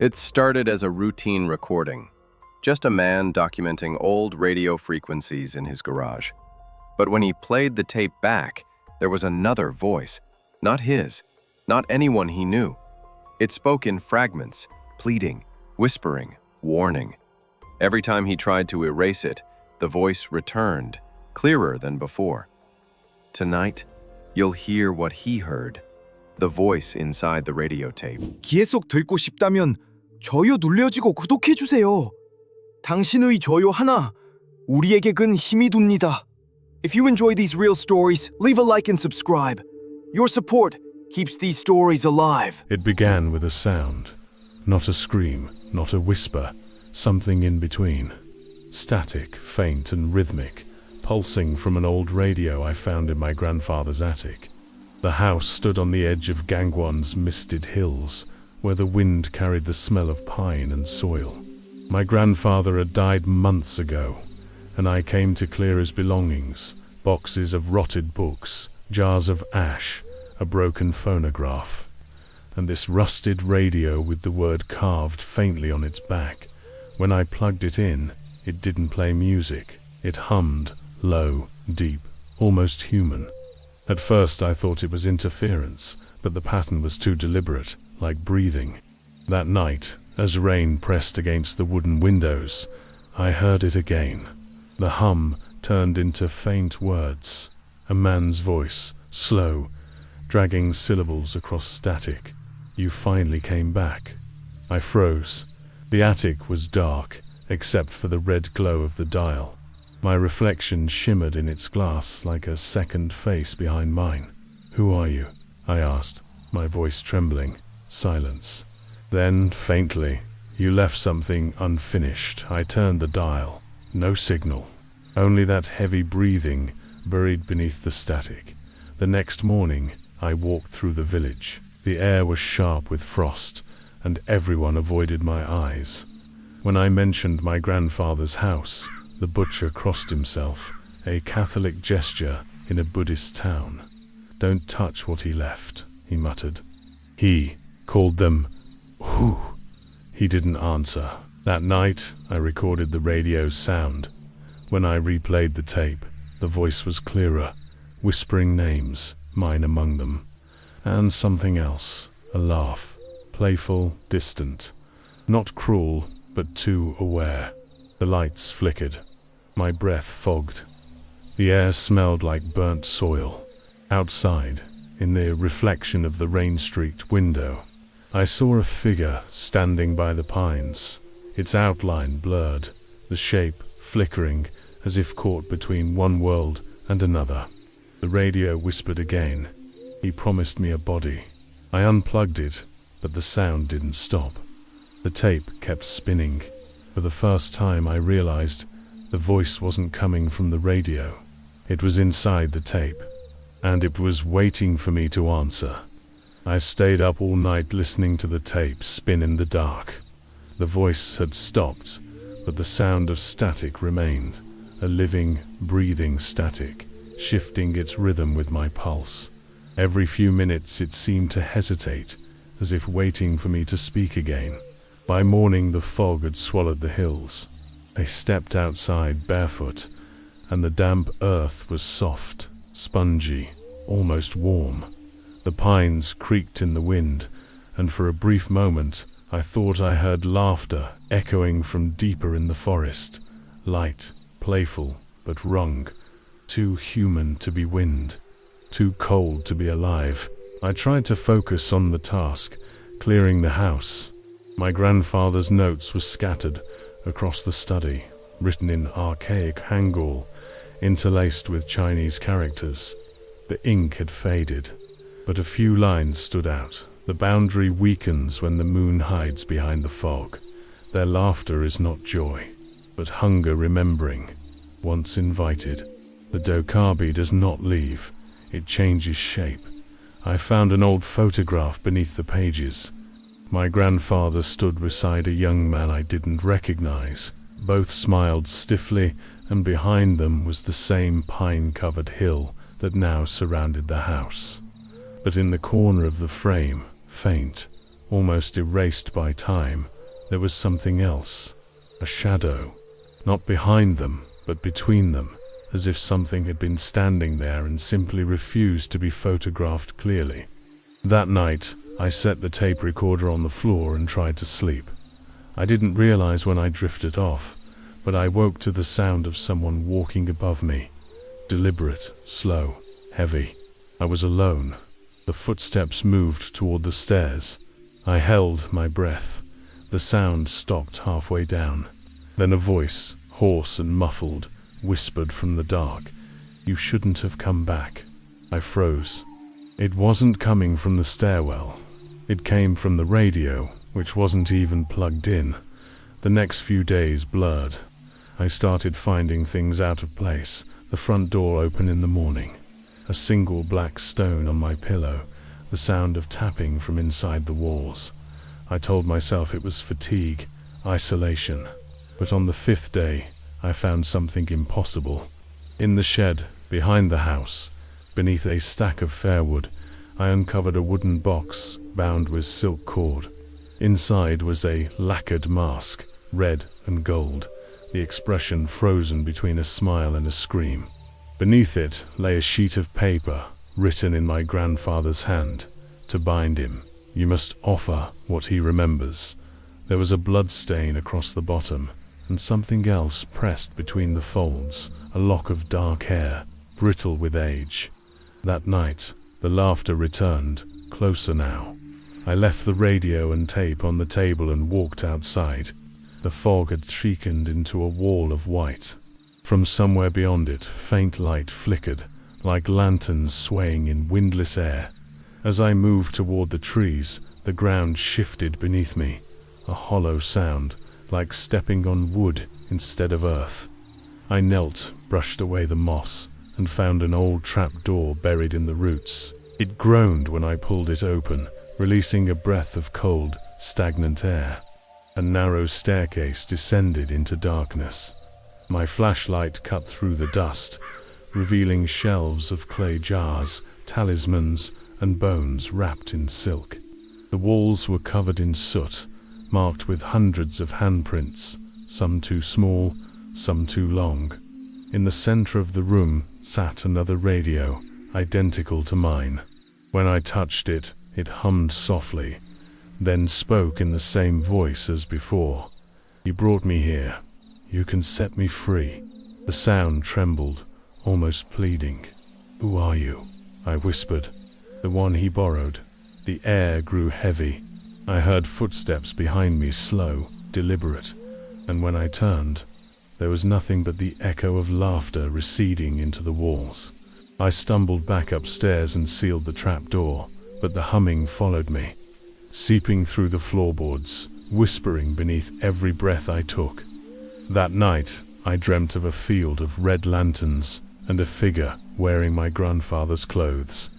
It started as a routine recording, just a man documenting old radio frequencies in his garage. But when he played the tape back, there was another voice, not his, not anyone he knew. It spoke in fragments, pleading, whispering, warning. Every time he tried to erase it, the voice returned, clearer than before. Tonight, you'll hear what he heard, the voice inside the radio tape. 귀에 쏙 들고 싶다면 좋아요 눌러주고 구독해주세요. 당신의 좋아요 하나 우리에게 큰 힘이 됩니다. If you enjoy these real stories, leave a like and subscribe. Your support keeps these stories alive. It began with a sound, not a scream, not a whisper, something in between. Static, faint and rhythmic, pulsing from an old radio I found in my grandfather's attic. The house stood on the edge of Gangwon's misted hills, where the wind carried the smell of pine and soil. My grandfather had died months ago, and I came to clear his belongings, boxes of rotted books, jars of ash, a broken phonograph, and this rusted radio with the word carved faintly on its back. When I plugged it in, it didn't play music. It hummed, low, deep, almost human. At first I thought it was interference, but the pattern was too deliberate, like breathing. That night, as rain pressed against the wooden windows, I heard it again. The hum turned into faint words, a man's voice, slow, dragging syllables across static. You finally came back. I froze. The attic was dark, except for the red glow of the dial. My reflection shimmered in its glass like a second face behind mine. "Who are you?" I asked, my voice trembling. Silence. Then, faintly, "You left something unfinished." I turned the dial. No signal. Only that heavy breathing buried beneath the static. The next morning, I walked through the village. The air was sharp with frost, and everyone avoided my eyes. When I mentioned my grandfather's house, the butcher crossed himself, a Catholic gesture in a Buddhist town. "Don't touch what he left," he muttered. He called them who? He didn't answer. That night, I recorded the radio's sound. When I replayed the tape, the voice was clearer, whispering names, mine among them. And something else, a laugh, playful, distant, not cruel, but too aware. The lights flickered. My breath fogged. The air smelled like burnt soil. Outside, in the reflection of the rain-streaked window, I saw a figure standing by the pines, its outline blurred, the shape flickering as if caught between one world and another. The radio whispered again. He promised me a body. I unplugged it, but the sound didn't stop. The tape kept spinning. For the first time I realized the voice wasn't coming from the radio. It was inside the tape, and it was waiting for me to answer. I stayed up all night listening to the tape spin in the dark. The voice had stopped, but the sound of static remained, a living, breathing static, shifting its rhythm with my pulse. Every few minutes it seemed to hesitate, as if waiting for me to speak again. By morning the fog had swallowed the hills. I stepped outside barefoot, and the damp earth was soft, spongy, almost warm. The pines creaked in the wind, and for a brief moment I thought I heard laughter echoing from deeper in the forest, light, playful, but wrung, too human to be wind, too cold to be alive. I tried to focus on the task, clearing the house. My grandfather's notes were scattered across the study, written in archaic Hangul, interlaced with Chinese characters. The ink had faded, but a few lines stood out. The boundary weakens when the moon hides behind the fog. Their laughter is not joy, but hunger remembering, once invited. The Dokabi does not leave, it changes shape. I found an old photograph beneath the pages. My grandfather stood beside a young man I didn't recognize. Both smiled stiffly, and behind them was the same pine-covered hill that now surrounded the house. But in the corner of the frame, faint, almost erased by time, there was something else, a shadow, not behind them, but between them, as if something had been standing there and simply refused to be photographed clearly. That night, I set the tape recorder on the floor and tried to sleep. I didn't realize when I drifted off, but I woke to the sound of someone walking above me. Deliberate, slow, heavy. I was alone. The footsteps moved toward the stairs. I held my breath. The sound stopped halfway down. Then a voice, hoarse and muffled, whispered from the dark, "You shouldn't have come back." I froze. It wasn't coming from the stairwell. It came from the radio, which wasn't even plugged in. The next few days blurred. I started finding things out of place. The front door open in the morning. A single black stone on my pillow. The sound of tapping from inside the walls. I told myself it was fatigue, isolation. But on the 5th day, I found something impossible. In the shed, behind the house, beneath a stack of firewood, I uncovered a wooden box bound with silk cord. Inside was a lacquered mask, red and gold, the expression frozen between a smile and a scream. Beneath it lay a sheet of paper, written in my grandfather's hand. To bind him, you must offer what he remembers. There was a blood stain across the bottom, and something else pressed between the folds, a lock of dark hair, brittle with age. That night, the laughter returned, closer now. I left the radio and tape on the table and walked outside. The fog had thickened into a wall of white. From somewhere beyond it, faint light flickered, like lanterns swaying in windless air. As I moved toward the trees, the ground shifted beneath me, a hollow sound, like stepping on wood instead of earth. I knelt, brushed away the moss, and found an old trap-door buried in the roots. It groaned when I pulled it open, releasing a breath of cold, stagnant air. A narrow staircase descended into darkness. My flashlight cut through the dust, revealing shelves of clay jars, talismans, and bones wrapped in silk. The walls were covered in soot, marked with hundreds of handprints, some too small, some too long. In the center of the room sat another radio, identical to mine. When I touched it, it hummed softly, then spoke in the same voice as before. "You brought me here. You can set me free." The sound trembled, almost pleading. "Who are you?" I whispered. "The one he borrowed." The air grew heavy. I heard footsteps behind me, slow, deliberate, and when I turned, there was nothing but the echo of laughter receding into the walls. I stumbled back upstairs and sealed the trap door, but the humming followed me, seeping through the floorboards, whispering beneath every breath I took. That night, I dreamt of a field of red lanterns and a figure wearing my grandfather's clothes,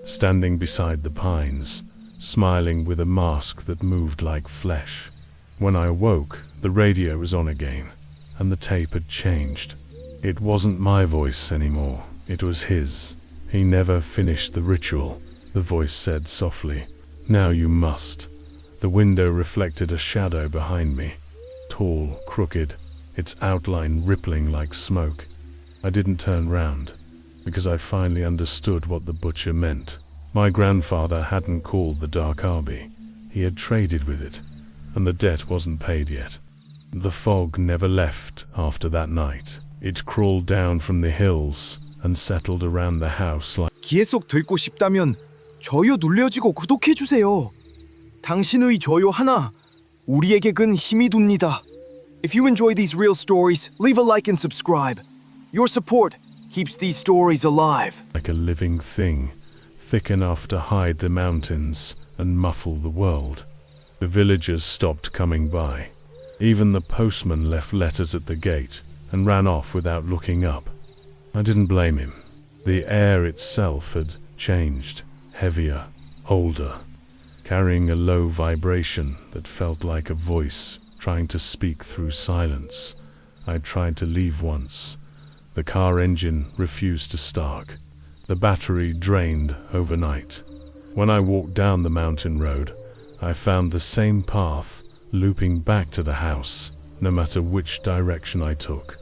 standing beside the pines, smiling with a mask that moved like flesh. When I awoke, the radio was on again, and the tape had changed. It wasn't my voice anymore, it was his. "He never finished the ritual," the voice said softly. "Now you must." The window reflected a shadow behind me, tall, crooked, its outline rippling like smoke. I didn't turn round, because I finally understood what the butcher meant. My grandfather hadn't called the Dark Arby. He had traded with it, and the debt wasn't paid yet. The fog never left after that night. It crawled down from the hills and settled around the house like... 계속 듣고 싶다면 좋아요 눌러주고 구독해주세요. 당신의 좋아요 하나 우리에게 큰 힘이 됩니다. If you enjoy these real stories, leave a like and subscribe. Your support keeps these stories alive. like a living thing, thick enough to hide the mountains and muffle the world. The villagers stopped coming by. Even the postman left letters at the gate and ran off without looking up. I didn't blame him. The air itself had changed, heavier, older, carrying a low vibration that felt like a voice trying to speak through silence. I tried to leave once. The car engine refused to start. The battery drained overnight. When I walked down the mountain road, I found the same path, looping back to the house, no matter which direction I took.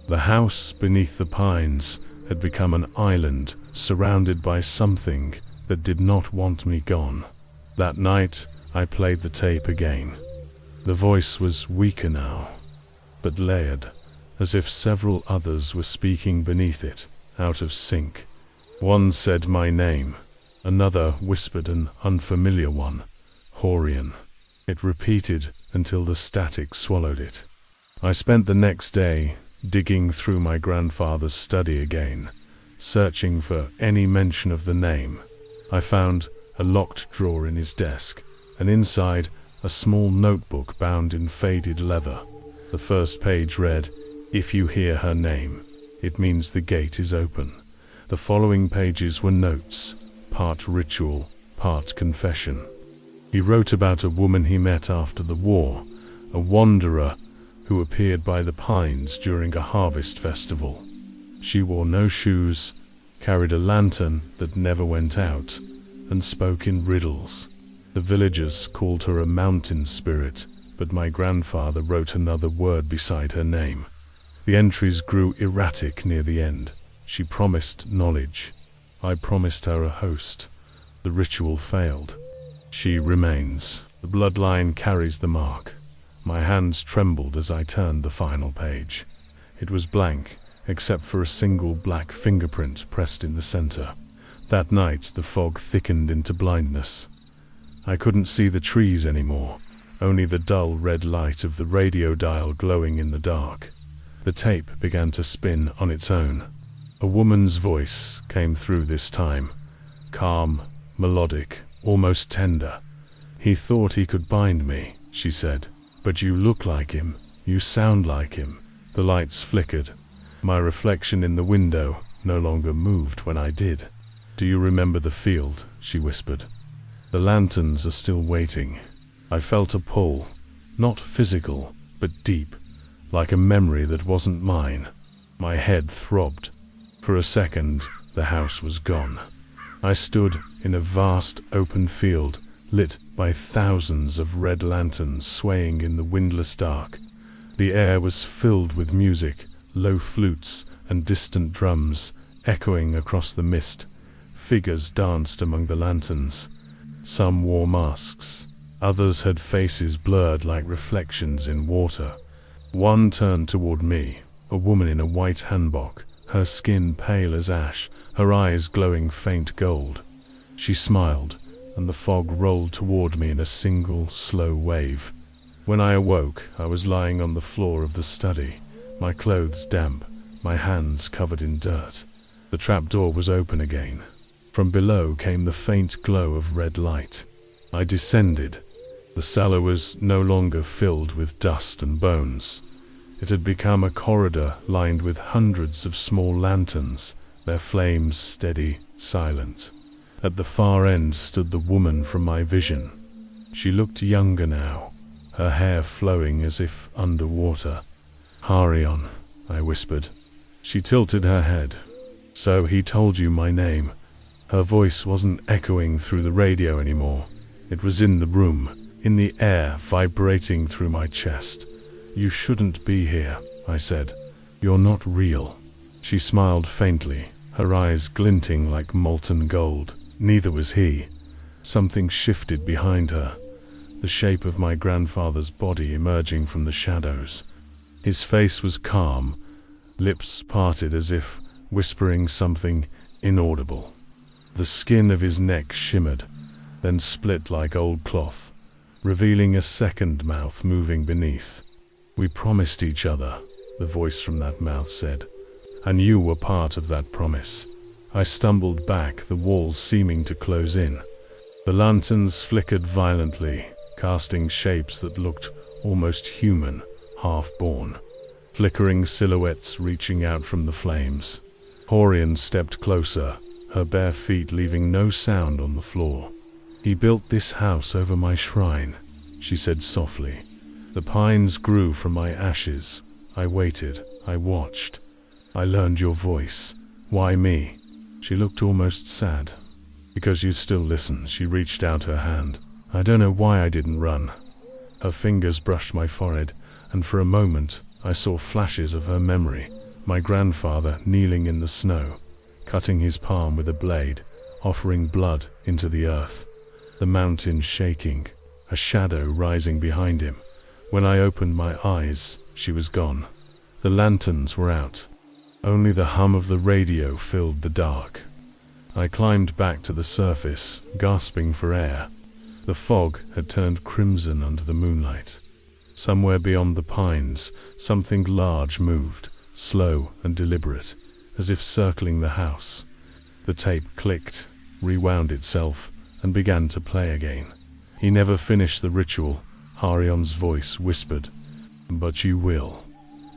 The house beneath the pines had become an island surrounded by something that did not want me gone. That night, I played the tape again. The voice was weaker now, but layered, as if several others were speaking beneath it, out of sync. One said my name, another whispered an unfamiliar one, Horian. It repeated until the static swallowed it. I spent the next day digging through my grandfather's study again, searching for any mention of the name. I found a locked drawer in his desk, and inside a small notebook bound in faded leather. The first page read, "If you hear her name, it means the gate is open." The following pages were notes, part ritual, part confession. He wrote about a woman he met after the war, a wanderer who appeared by the pines during a harvest festival. She wore no shoes, carried a lantern that never went out, and spoke in riddles. The villagers called her a mountain spirit, but my grandfather wrote another word beside her name. The entries grew erratic near the end. She promised knowledge. I promised her a host. The ritual failed. She remains. The bloodline carries the mark. My hands trembled as I turned the final page. It was blank, except for a single black fingerprint pressed in the center. That night, the fog thickened into blindness. I couldn't see the trees anymore, only the dull red light of the radio dial glowing in the dark. The tape began to spin on its own. A woman's voice came through this time, calm, melodic, almost tender. "He thought he could bind me," she said. "But you look like him. You sound like him." The lights flickered. My reflection in the window no longer moved when I did. "Do you remember the field?" she whispered. "The lanterns are still waiting." I felt a pull, not physical, but deep, like a memory that wasn't mine. My head throbbed. For a second, the house was gone. I stood in a vast open field, lit by thousands of red lanterns swaying in the windless dark. The air was filled with music, low flutes and distant drums, echoing across the mist. Figures danced among the lanterns. Some wore masks. Others had faces blurred like reflections in water. One turned toward me, a woman in a white hanbok, her skin pale as ash, her eyes glowing faint gold. She smiled, and the fog rolled toward me in a single, slow wave. When I awoke, I was lying on the floor of the study, my clothes damp, my hands covered in dirt. The trapdoor was open again. From below came the faint glow of red light. I descended. The cellar was no longer filled with dust and bones. It had become a corridor lined with hundreds of small lanterns, their flames steady, silent. At the far end stood the woman from my vision. She looked younger now, her hair flowing as if underwater. "Harion," I whispered. She tilted her head. "So he told you my name." Her voice wasn't echoing through the radio anymore. It was in the room, in the air, vibrating through my chest. "You shouldn't be here," I said. "You're not real." She smiled faintly, her eyes glinting like molten gold. Neither was he. Something shifted behind her, the shape of my grandfather's body emerging from the shadows. His face was calm, lips parted as if whispering something inaudible. The skin of his neck shimmered, then split like old cloth, revealing a second mouth moving beneath. "We promised each other," the voice from that mouth said, "and you were part of that promise." I stumbled back, the walls seeming to close in. The lanterns flickered violently, casting shapes that looked almost human, half-born, flickering silhouettes reaching out from the flames. Horian stepped closer, her bare feet leaving no sound on the floor. "He built this house over my shrine," she said softly. "The pines grew from my ashes. I waited, I watched. I learned your voice. Why me?" She looked almost sad. "Because you still listen." She reached out her hand. "I don't know why I didn't run. Her fingers brushed my forehead, and for a moment I saw flashes of her memory. My grandfather kneeling in the snow, cutting his palm with a blade, offering blood into the earth. The mountains shaking, a shadow rising behind him. When I opened my eyes, she was gone. The lanterns were out. Only the hum of the radio filled the dark. I climbed back to the surface, gasping for air. The fog had turned crimson under the moonlight. Somewhere beyond the pines, something large moved, slow and deliberate, as if circling the house. The tape clicked, rewound itself, and began to play again. He never finished the ritual. Harion's voice whispered, "But you will."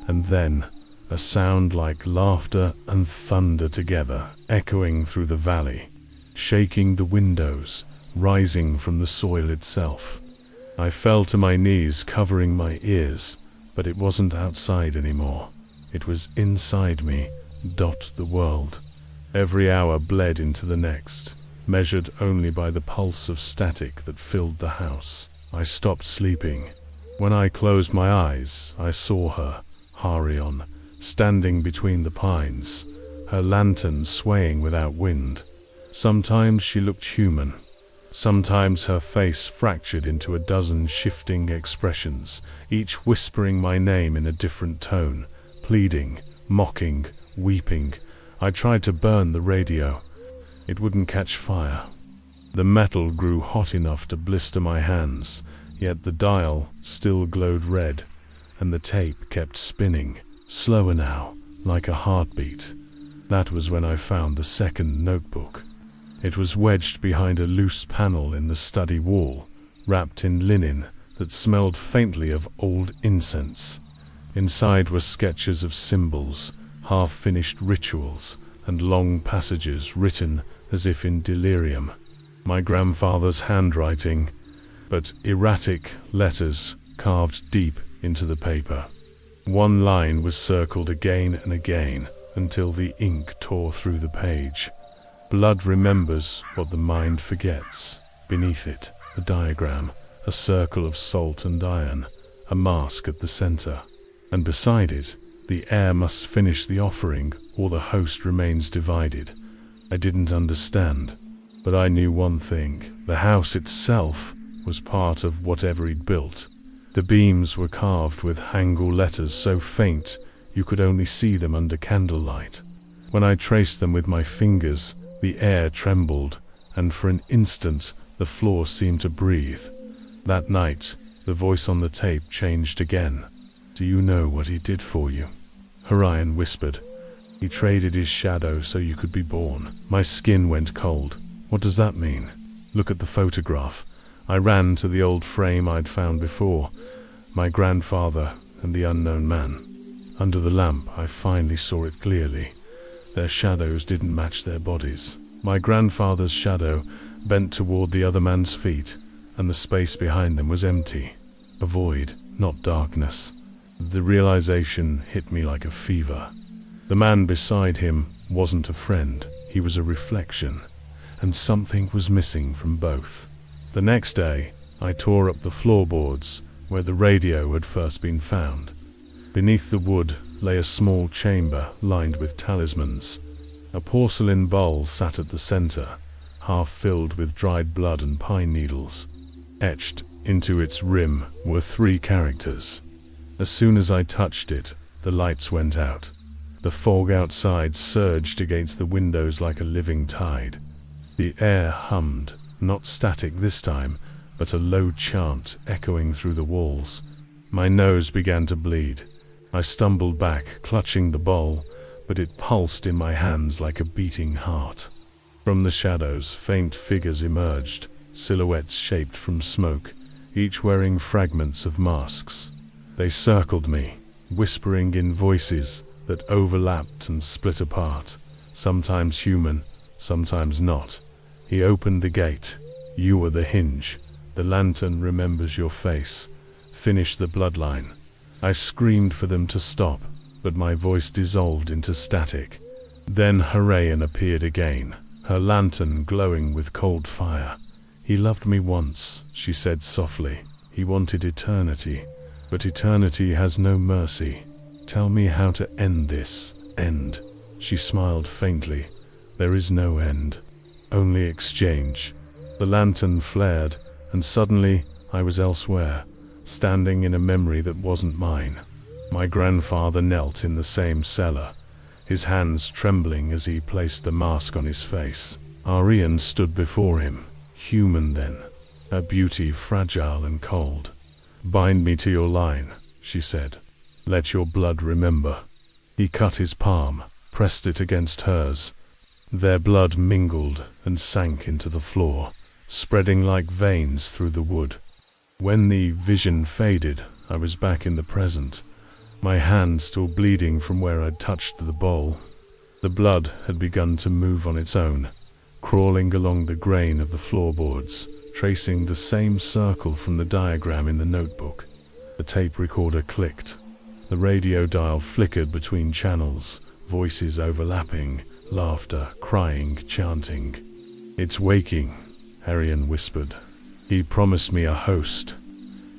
And then, a sound like laughter and thunder together, echoing through the valley, shaking the windows, rising from the soil itself. I fell to my knees, covering my ears, but it wasn't outside anymore. It was inside me, the world. Every hour bled into the next, measured only by the pulse of static that filled the house. I stopped sleeping. When I closed my eyes, I saw her, Harion, standing between the pines, her lantern swaying without wind. Sometimes she looked human. Sometimes her face fractured into a dozen shifting expressions, each whispering my name in a different tone, pleading, mocking, weeping. I tried to burn the radio. It wouldn't catch fire. The metal grew hot enough to blister my hands, yet the dial still glowed red, and the tape kept spinning, slower now, like a heartbeat. That was when I found the second notebook. It was wedged behind a loose panel in the study wall, wrapped in linen that smelled faintly of old incense. Inside were sketches of symbols, half-finished rituals, and long passages written as if in delirium. My grandfather's handwriting, but erratic letters carved deep into the paper. One line was circled again and again until the ink tore through the page. Blood remembers what the mind forgets. Beneath it, a diagram, a circle of salt and iron, a mask at the center. And beside it, the heir must finish the offering or the host remains divided. I didn't understand, but I knew one thing. The house itself was part of whatever he'd built. The beams were carved with Hangul letters so faint you could only see them under candlelight. When I traced them with my fingers, the air trembled, and for an instant the floor seemed to breathe. That night, the voice on the tape changed again. "Do you know what he did for you?" Harion whispered. "He traded his shadow so you could be born." My skin went cold. What does that mean? Look at the photograph. I ran to the old frame I'd found before. My grandfather and the unknown man. Under the lamp, I finally saw it clearly. Their shadows didn't match their bodies. My grandfather's shadow bent toward the other man's feet, and the space behind them was empty. A void, not darkness. The realization hit me like a fever. The man beside him wasn't a friend, he was a reflection, and something was missing from both. The next day, I tore up the floorboards where the radio had first been found. Beneath the wood lay a small chamber lined with talismans. A porcelain bowl sat at the center, half filled with dried blood and pine needles. Etched into its rim were 3 characters. As soon as I touched it, the lights went out. The fog outside surged against the windows like a living tide. The air hummed, not static this time, but a low chant echoing through the walls. My nose began to bleed. I stumbled back, clutching the bowl, but it pulsed in my hands like a beating heart. From the shadows, faint figures emerged, silhouettes shaped from smoke, each wearing fragments of masks. They circled me, whispering in voices that overlapped and split apart, sometimes human, sometimes not. He opened the gate. "You are the hinge. The lantern remembers your face. Finish the bloodline." I screamed for them to stop, but my voice dissolved into static. Then Harion appeared again, her lantern glowing with cold fire. "He loved me once," she said softly. He wanted eternity, but eternity has no mercy. Tell me how to end this. End. She smiled faintly. There is no end. Only exchange. The lantern flared, and suddenly I was elsewhere, standing in a memory that wasn't mine. My grandfather knelt in the same cellar, his hands trembling as he placed the mask on his face. Arian stood before him, human then, her beauty fragile and cold. "Bind me to your line," she said. "Let your blood remember." He cut his palm, pressed it against hers. Their blood mingled and sank into the floor, spreading like veins through the wood. When the vision faded, I was back in the present, my hand still bleeding from where I'd touched the bowl. The blood had begun to move on its own, crawling along the grain of the floorboards, tracing the same circle from the diagram in the notebook. The tape recorder clicked. The radio dial flickered between channels, voices overlapping, laughter, crying, chanting. "It's waking," Arian whispered. "He promised me a host.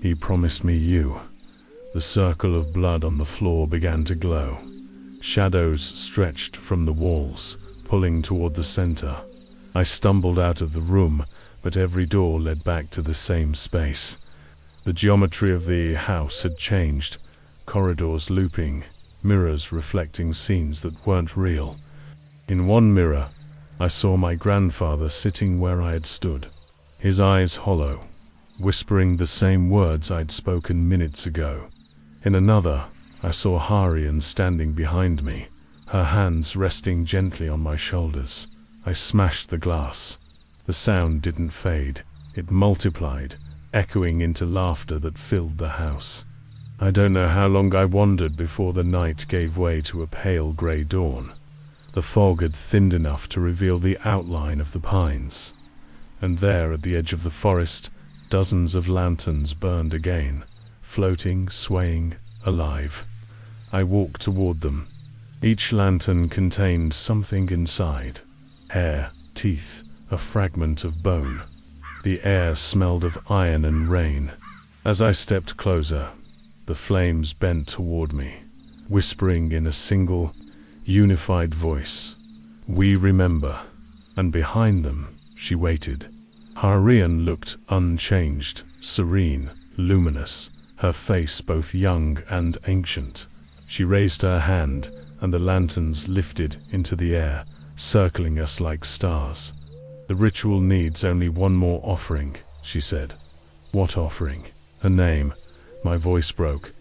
He promised me you." The circle of blood on the floor began to glow. Shadows stretched from the walls, pulling toward the center. I stumbled out of the room, but every door led back to the same space. The geometry of the house had changed, corridors looping, mirrors reflecting scenes that weren't real. In one mirror, I saw my grandfather sitting where I had stood, his eyes hollow, whispering the same words I'd spoken minutes ago. In another, I saw Harian standing behind me, her hands resting gently on my shoulders. I smashed the glass. The sound didn't fade. It multiplied, echoing into laughter that filled the house. I don't know how long I wandered before the night gave way to a pale grey dawn. The fog had thinned enough to reveal the outline of the pines. And there, at the edge of the forest, dozens of lanterns burned again, floating, swaying, alive. I walked toward them. Each lantern contained something inside. Hair, teeth, a fragment of bone. The air smelled of iron and rain. As I stepped closer, the flames bent toward me, whispering in a single, unified voice, "We remember." And behind them, she waited. Harian looked unchanged, serene, luminous, her face both young and ancient. She raised her hand, and the lanterns lifted into the air, circling us like stars. "The ritual needs only one more offering," she said. "What offering?" "Her name." My voice broke.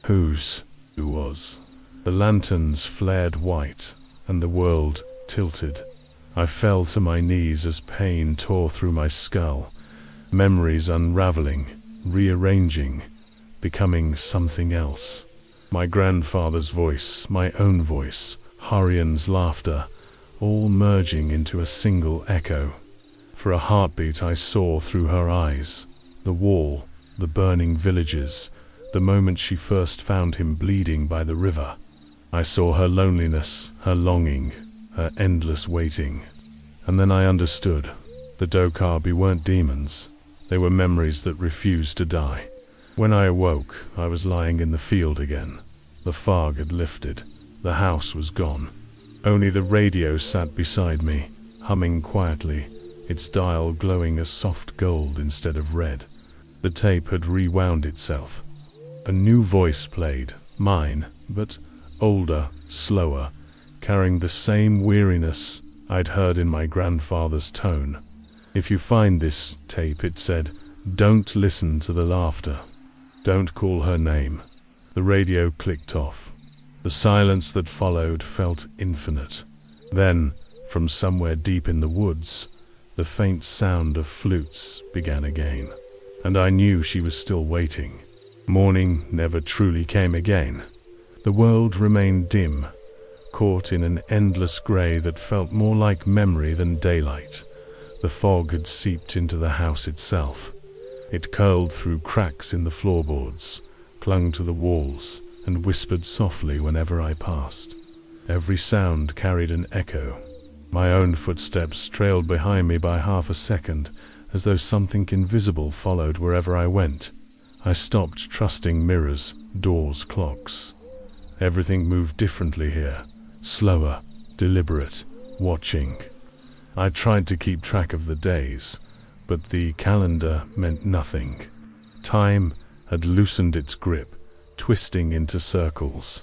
Whose? Who was? The lanterns flared white, and the world tilted. I fell to my knees as pain tore through my skull, memories unraveling, rearranging, becoming something else. My grandfather's voice, my own voice, Harian's laughter, all merging into a single echo. For a heartbeat I saw through her eyes, the wall, the burning villages, the moment she first found him bleeding by the river. I saw her loneliness, her longing, her endless waiting. And then I understood. The Dokabi weren't demons. They were memories that refused to die. When I awoke, I was lying in the field again. The fog had lifted. The house was gone. Only the radio sat beside me, humming quietly, its dial glowing a soft gold instead of red. The tape had rewound itself. A new voice played, mine, but older, slower, carrying the same weariness I'd heard in my grandfather's tone. "If you find this tape," it said, "don't listen to the laughter. Don't call her name." The radio clicked off. The silence that followed felt infinite. Then, from somewhere deep in the woods, the faint sound of flutes began again. And I knew she was still waiting. Morning never truly came again. The world remained dim, caught in an endless grey that felt more like memory than daylight. The fog had seeped into the house itself. It curled through cracks in the floorboards, clung to the walls, and whispered softly whenever I passed. Every sound carried an echo. My own footsteps trailed behind me by half a second, as though something invisible followed wherever I went. I stopped trusting mirrors, doors, clocks. Everything moved differently here, slower, deliberate, watching. I tried to keep track of the days, but the calendar meant nothing. Time had loosened its grip, twisting into circles.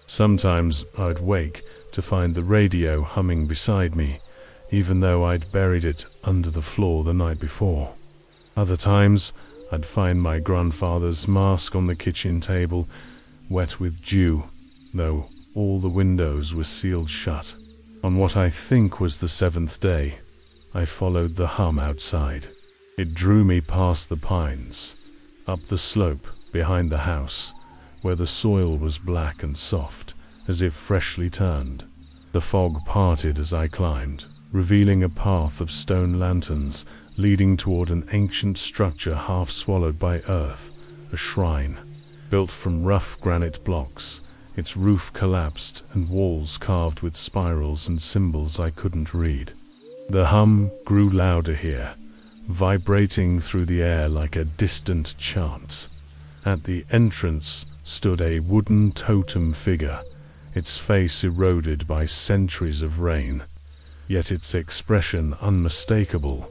Sometimes I'd wake to find the radio humming beside me, even though I'd buried it under the floor the night before. Other times, I'd find my grandfather's mask on the kitchen table, wet with dew, though all the windows were sealed shut. On what I think was the 7th day, I followed the hum outside. It drew me past the pines, up the slope behind the house, where the soil was black and soft, as if freshly turned. The fog parted as I climbed, revealing a path of stone lanterns leading toward an ancient structure half swallowed by earth, a shrine. Built from rough granite blocks, its roof collapsed and walls carved with spirals and symbols I couldn't read. The hum grew louder here, vibrating through the air like a distant chant. At the entrance stood a wooden totem figure, its face eroded by centuries of rain, yet its expression unmistakable,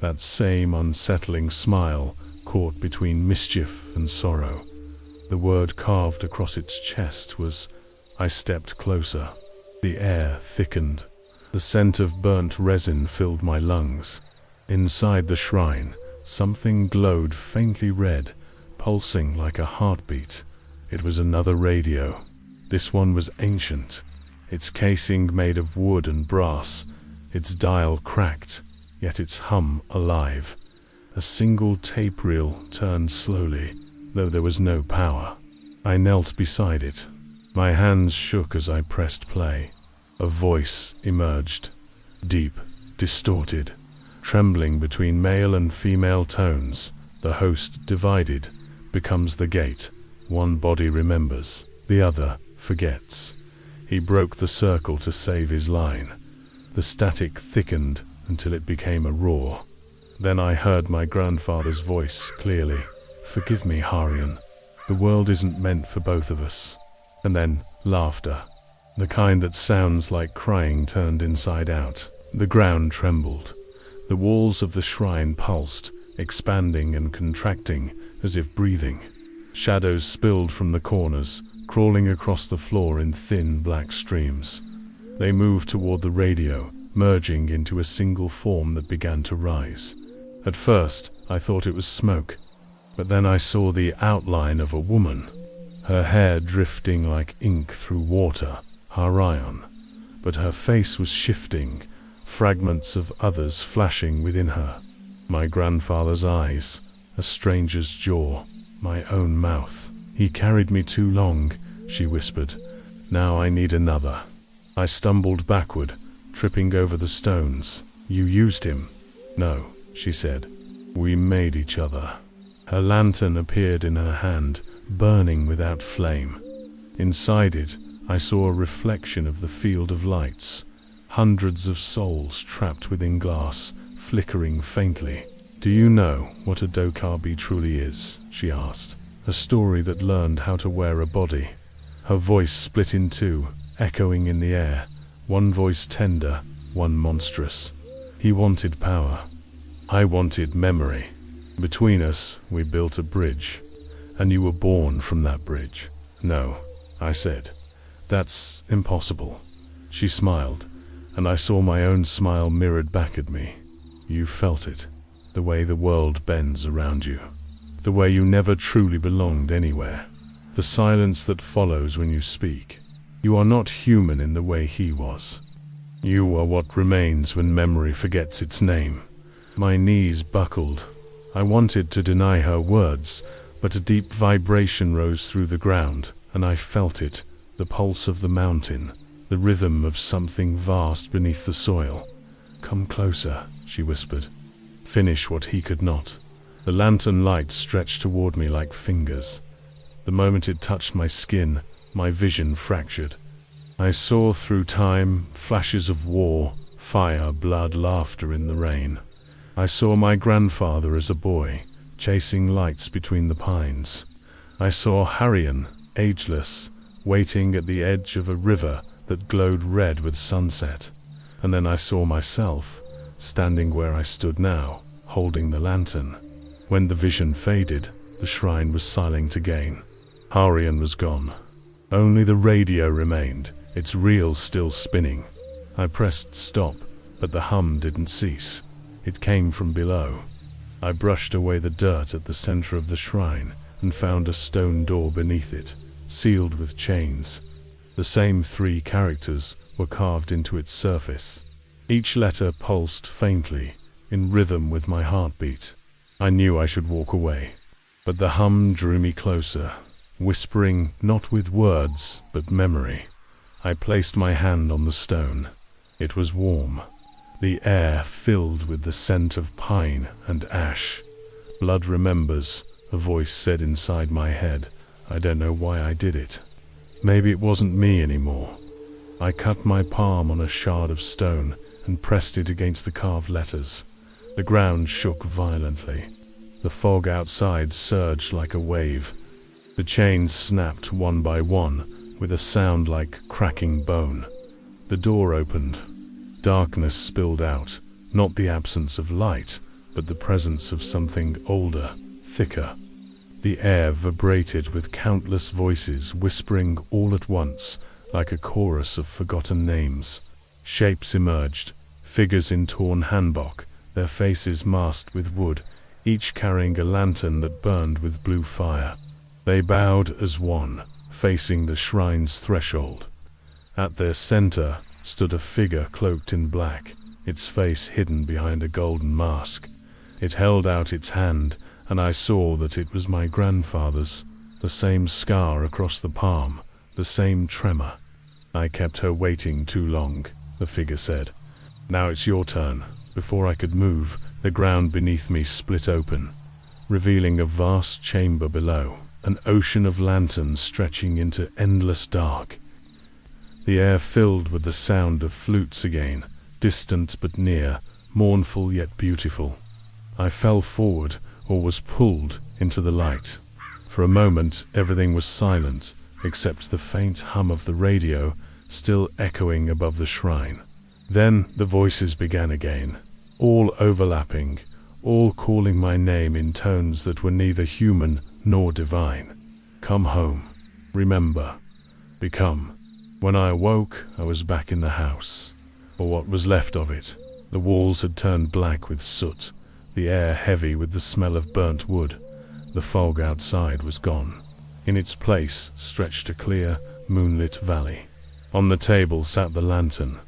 that same unsettling smile caught between mischief and sorrow. The word carved across its chest was, I stepped closer. The air thickened. The scent of burnt resin filled my lungs. Inside the shrine, something glowed faintly red, pulsing like a heartbeat. It was another radio. This one was ancient, its casing made of wood and brass, its dial cracked, yet its hum alive. A single tape reel turned slowly, though there was no power. I knelt beside it. My hands shook as I pressed play. A voice emerged, deep, distorted, trembling between male and female tones. The host divided, becomes the gate. One body remembers, the other forgets. He broke the circle to save his line. The static thickened until it became a roar. Then I heard my grandfather's voice clearly. Forgive me, Harian. The world isn't meant for both of us. And then laughter. The kind that sounds like crying turned inside out. The ground trembled. The walls of the shrine pulsed, expanding and contracting as if breathing. Shadows spilled from the corners, crawling across the floor in thin black streams. They moved toward the radio, merging into a single form that began to rise. At first, I thought it was smoke, but then I saw the outline of a woman, her hair drifting like ink through water, Harion. But her face was shifting, fragments of others flashing within her. My grandfather's eyes, a stranger's jaw, my own mouth. He carried me too long, she whispered. Now I need another. I stumbled backward, tripping over the stones. You used him? No, she said. We made each other. Her lantern appeared in her hand, burning without flame. Inside it, I saw a reflection of the field of lights. Hundreds of souls trapped within glass, flickering faintly. Do you know what a Dokabi truly is? She asked. A story that learned how to wear a body. Her voice split in two, echoing in the air. One voice tender, one monstrous. He wanted power. I wanted memory. Between us, we built a bridge. And you were born from that bridge. No, I said. That's impossible. She smiled, and I saw my own smile mirrored back at me. You felt it. The way the world bends around you. The way you never truly belonged anywhere. The silence that follows when you speak. You are not human in the way he was. You are what remains when memory forgets its name. My knees buckled. I wanted to deny her words, but a deep vibration rose through the ground, and I felt it, the pulse of the mountain, the rhythm of something vast beneath the soil. Come closer, she whispered. Finish what he could not. The lantern light stretched toward me like fingers. The moment it touched my skin, my vision fractured. I saw through time flashes of war, fire, blood, laughter in the rain. I saw my grandfather as a boy, chasing lights between the pines. I saw Harrian, ageless, waiting at the edge of a river that glowed red with sunset. And then I saw myself, standing where I stood now, holding the lantern. When the vision faded, the shrine was silent again. Harrian was gone. Only the radio remained, its reel still spinning. I pressed stop, but the hum didn't cease. It came from below. I brushed away the dirt at the center of the shrine and found a stone door beneath it, sealed with chains. The same 3 characters were carved into its surface. Each letter pulsed faintly, in rhythm with my heartbeat. I knew I should walk away, but the hum drew me closer, whispering not with words, but memory. I placed my hand on the stone. It was warm. The air filled with the scent of pine and ash. Blood remembers, a voice said inside my head. I don't know why I did it. Maybe it wasn't me anymore. I cut my palm on a shard of stone and pressed it against the carved letters. The ground shook violently. The fog outside surged like a wave. The chains snapped one by one with a sound like cracking bone. The door opened. Darkness spilled out, not the absence of light, but the presence of something older, thicker. The air vibrated with countless voices whispering all at once, like a chorus of forgotten names. Shapes emerged, figures in torn hanbok, their faces masked with wood, each carrying a lantern that burned with blue fire. They bowed as one, facing the shrine's threshold. At their center stood a figure cloaked in black, its face hidden behind a golden mask. It held out its hand, and I saw that it was my grandfather's, the same scar across the palm, the same tremor. I kept her waiting too long, the figure said. Now it's your turn. Before I could move, the ground beneath me split open, revealing a vast chamber below, an ocean of lanterns stretching into endless dark. The air filled with the sound of flutes again, distant but near, mournful yet beautiful. I fell forward, or was pulled, into the light. For a moment, everything was silent, except the faint hum of the radio, still echoing above the shrine. Then the voices began again, all overlapping, all calling my name in tones that were neither human nor divine. Come home. Remember. Become. When I awoke, I was back in the house, or what was left of it. The walls had turned black with soot, the air heavy with the smell of burnt wood. The fog outside was gone. In its place stretched a clear, moonlit valley. On the table sat the lantern.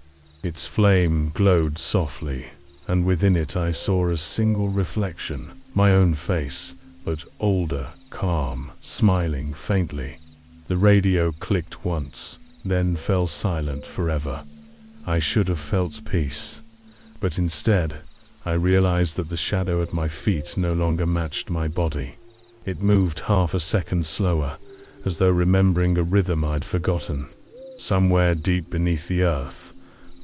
Its flame glowed softly, and within it I saw a single reflection, my own face, but older, calm, smiling faintly. The radio clicked once, then fell silent forever. I should have felt peace, but instead, I realized that the shadow at my feet no longer matched my body. It moved half a second slower, as though remembering a rhythm I'd forgotten. Somewhere deep beneath the earth,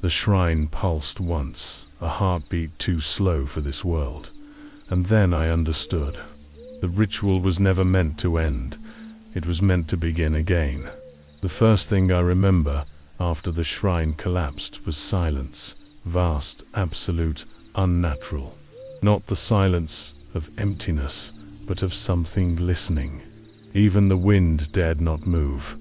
the shrine pulsed once, a heartbeat too slow for this world. And then I understood. The ritual was never meant to end. It was meant to begin again. The first thing I remember after the shrine collapsed was silence, vast, absolute, unnatural. Not the silence of emptiness, but of something listening. Even the wind dared not move.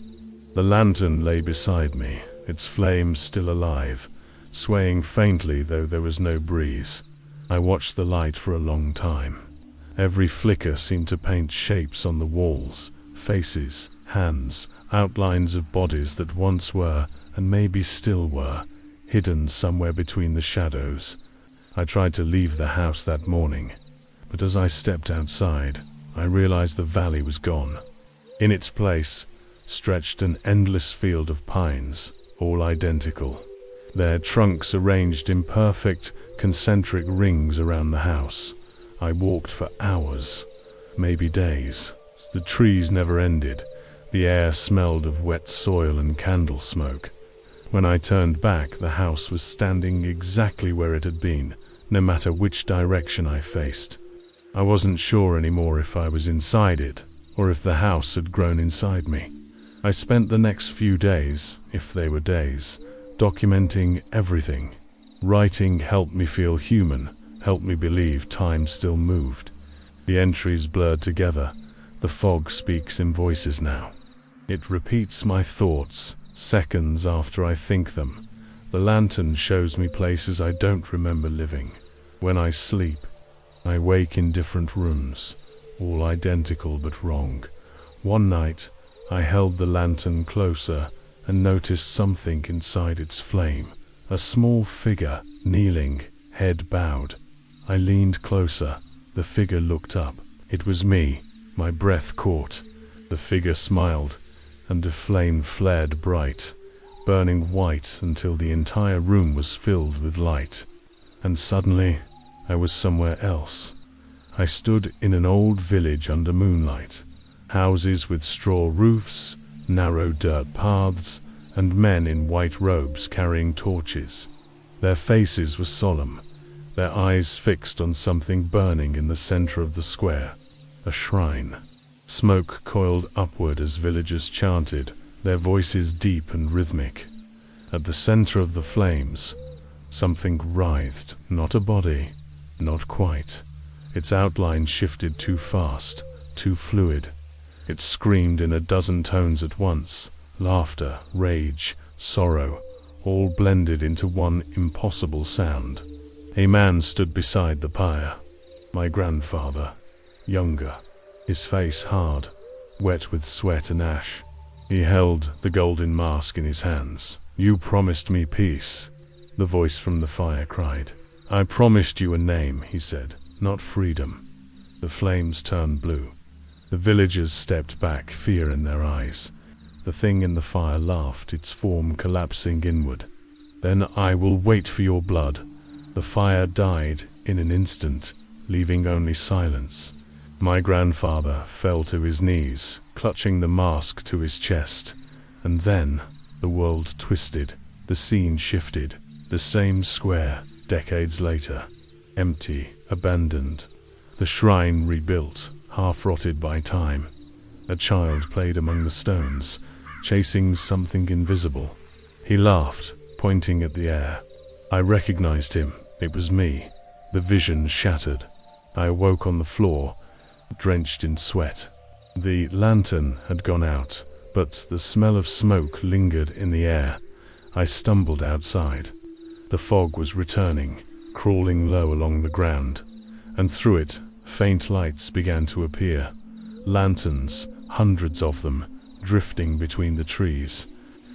The lantern lay beside me, its flame still alive, swaying faintly though there was no breeze. I watched the light for a long time. Every flicker seemed to paint shapes on the walls, faces, hands, outlines of bodies that once were, and maybe still were, hidden somewhere between the shadows. I tried to leave the house that morning, but as I stepped outside, I realized the valley was gone. In its place stretched an endless field of pines, all identical, their trunks arranged in perfect, concentric rings around the house. I walked for hours, maybe days. The trees never ended. The air smelled of wet soil and candle smoke. When I turned back, the house was standing exactly where it had been, no matter which direction I faced. I wasn't sure anymore if I was inside it, or if the house had grown inside me. I spent the next few days, if they were days, documenting everything. Writing helped me feel human, helped me believe time still moved. The entries blurred together. The fog speaks in voices now. It repeats my thoughts, seconds after I think them. The lantern shows me places I don't remember living. When I sleep, I wake in different rooms, all identical but wrong. One night, I held the lantern closer and noticed something inside its flame. A small figure, kneeling, head bowed. I leaned closer. The figure looked up. It was me. My breath caught. The figure smiled, and the flame flared bright, burning white until the entire room was filled with light. And suddenly, I was somewhere else. I stood in an old village under moonlight. Houses with straw roofs, narrow dirt paths, and men in white robes carrying torches. Their faces were solemn, their eyes fixed on something burning in the center of the square, a shrine. Smoke coiled upward as villagers chanted, their voices deep and rhythmic. At the center of the flames, something writhed, not a body, not quite. Its outline shifted too fast, too fluid. It screamed in a dozen tones at once, laughter, rage, sorrow, all blended into one impossible sound. A man stood beside the pyre. My grandfather, younger, his face hard, wet with sweat and ash. He held the golden mask in his hands. "You promised me peace," the voice from the fire cried. "I promised you a name," he said, "not freedom." The flames turned blue. The villagers stepped back, fear in their eyes. The thing in the fire laughed, its form collapsing inward. "Then I will wait for your blood." The fire died in an instant, leaving only silence. My grandfather fell to his knees, clutching the mask to his chest. And then the world twisted, the scene shifted. The same square, decades later, empty, abandoned. The shrine rebuilt, half-rotted by time. A child played among the stones, chasing something invisible. He laughed, pointing at the air. I recognized him. It was me. The vision shattered. I awoke on the floor, drenched in sweat. The lantern had gone out, but the smell of smoke lingered in the air. I stumbled outside. The fog was returning, crawling low along the ground, and through it, faint lights began to appear. Lanterns, hundreds of them, drifting between the trees.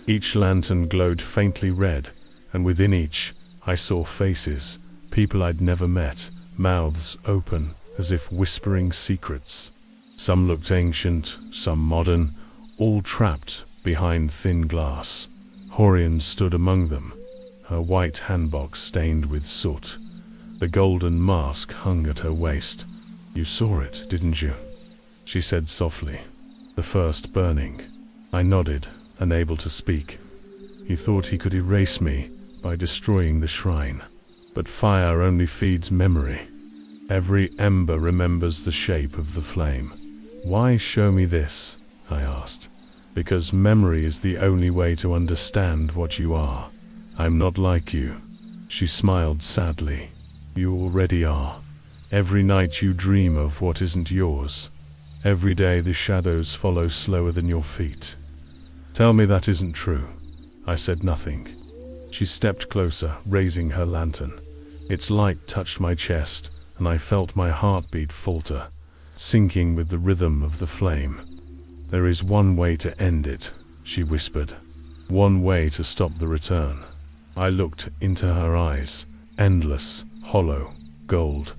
Each lantern glowed faintly red, and within each, I saw faces, people I'd never met, mouths open, as if whispering secrets. Some looked ancient, some modern, all trapped behind thin glass. Horian stood among them, her white handbox stained with soot. The golden mask hung at her waist. "You saw it, didn't you?" she said softly. "The first burning." I nodded, unable to speak. He thought he could erase me by destroying the shrine. But fire only feeds memory. Every ember remembers the shape of the flame. "Why show me this?" I asked. "Because memory is the only way to understand what you are. I'm not like you." She smiled sadly. "You already are. Every night you dream of what isn't yours. Every day the shadows follow slower than your feet." "Tell me that isn't true." I said nothing. She stepped closer, raising her lantern. Its light touched my chest, and I felt my heartbeat falter, sinking with the rhythm of the flame. "There is one way to end it," she whispered. "One way to stop the return." I looked into her eyes, endless, hollow, gold.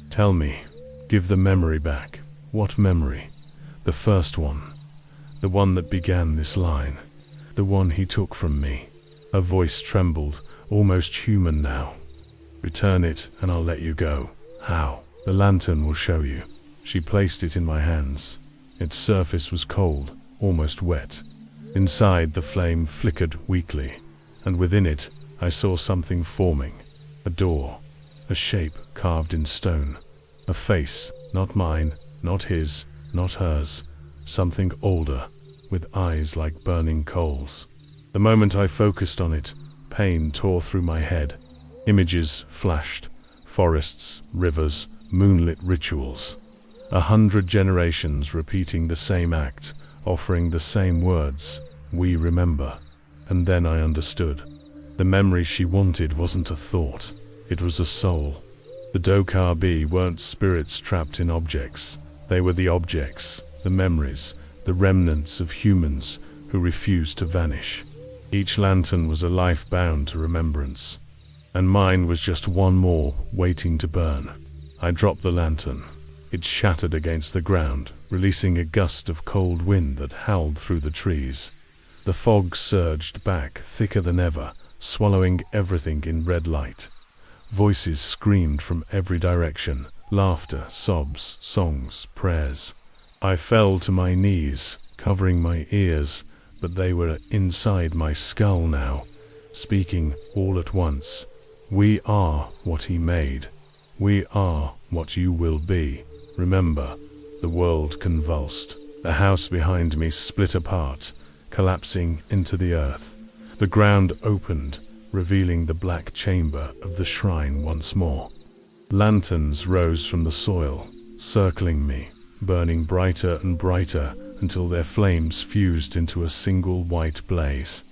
"Tell me, give the memory back." "What memory?" "The first one. The one that began this line. The one he took from me." Her voice trembled, almost human now. "Return it, and I'll let you go." "How?" "The lantern will show you." She placed it in my hands. Its surface was cold, almost wet. Inside, the flame flickered weakly, and within it, I saw something forming. A door, a shape carved in stone, a face Not mine, not his, not hers. Something older, with eyes like burning coals. The moment I focused on it, pain tore through my head. Images flashed. Forests, rivers, moonlit rituals. 100 generations repeating the same act, offering the same words. We remember. And then I understood. The memory she wanted wasn't a thought. It was a soul. The Dokabi weren't spirits trapped in objects. They were the objects, the memories, the remnants of humans who refused to vanish. Each lantern was a life bound to remembrance. And mine was just one more, waiting to burn. I dropped the lantern. It shattered against the ground, releasing a gust of cold wind that howled through the trees. The fog surged back, thicker than ever, swallowing everything in red light. Voices screamed from every direction, laughter, sobs, songs, prayers. I fell to my knees, covering my ears, but they were inside my skull now, speaking all at once. We are what he made. We are what you will be. Remember. The world convulsed. The house behind me split apart, collapsing into the earth. The ground opened, revealing the black chamber of the shrine once more. Lanterns rose from the soil, circling me, burning brighter and brighter until their flames fused into a single white blaze.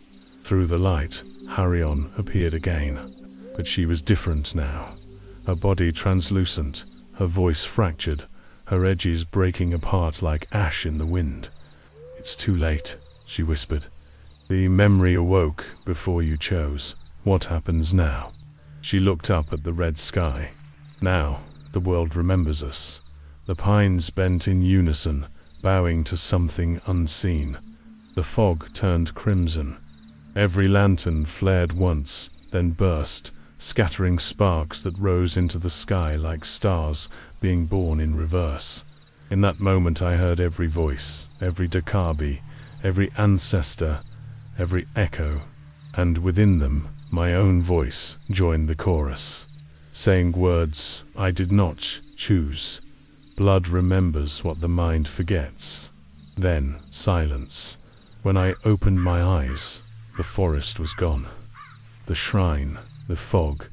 Through the light, Harion appeared again. But she was different now. Her body translucent, her voice fractured, her edges breaking apart like ash in the wind. It's too late, she whispered. The memory awoke before you chose. What happens now? She looked up at the red sky. Now, the world remembers us. The pines bent in unison, bowing to something unseen. The fog turned crimson. Every lantern flared once, then burst, scattering sparks that rose into the sky like stars being born in reverse. In that moment I heard every voice, every Dokabi, every ancestor, every echo, and within them, my own voice joined the chorus, saying words I did not choose. Blood remembers what the mind forgets. Then silence. When I opened my eyes, the forest was gone. The shrine, the fog,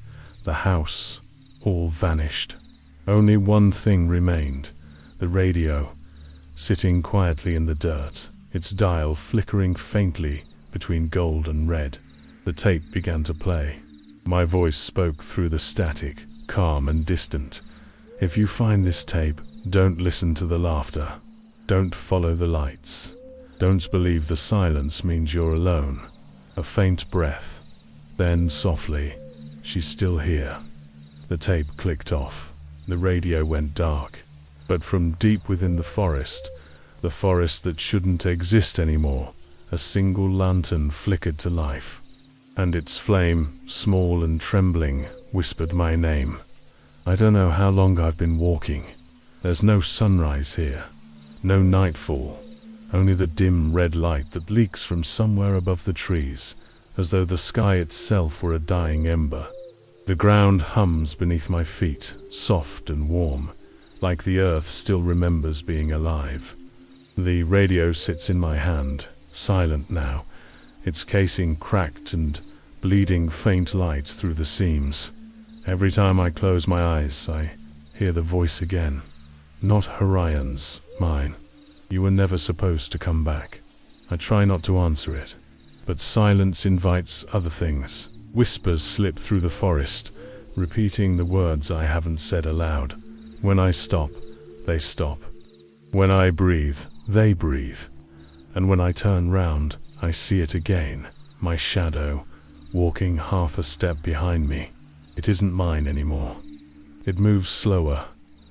the house, all vanished. Only one thing remained, the radio, sitting quietly in the dirt, its dial flickering faintly between gold and red. The tape began to play. My voice spoke through the static, calm and distant. If you find this tape, don't listen to the laughter. Don't follow the lights. Don't believe the silence means you're alone. A faint breath. Then softly, she's still here. The tape clicked off. The radio went dark. But from deep within the forest that shouldn't exist anymore, a single lantern flickered to life. And its flame, small and trembling, whispered my name. I don't know how long I've been walking. There's no sunrise here, no nightfall, only the dim red light that leaks from somewhere above the trees, as though the sky itself were a dying ember. The ground hums beneath my feet, soft and warm, like the earth still remembers being alive. The radio sits in my hand, silent now, its casing cracked and bleeding faint light through the seams. Every time I close my eyes, I hear the voice again. Not Harion's, mine. You were never supposed to come back. I try not to answer it, but silence invites other things. Whispers slip through the forest, repeating the words I haven't said aloud. When I stop, they stop. When I breathe, they breathe. And when I turn round, I see it again, my shadow, walking half a step behind me. It isn't mine anymore. It moves slower,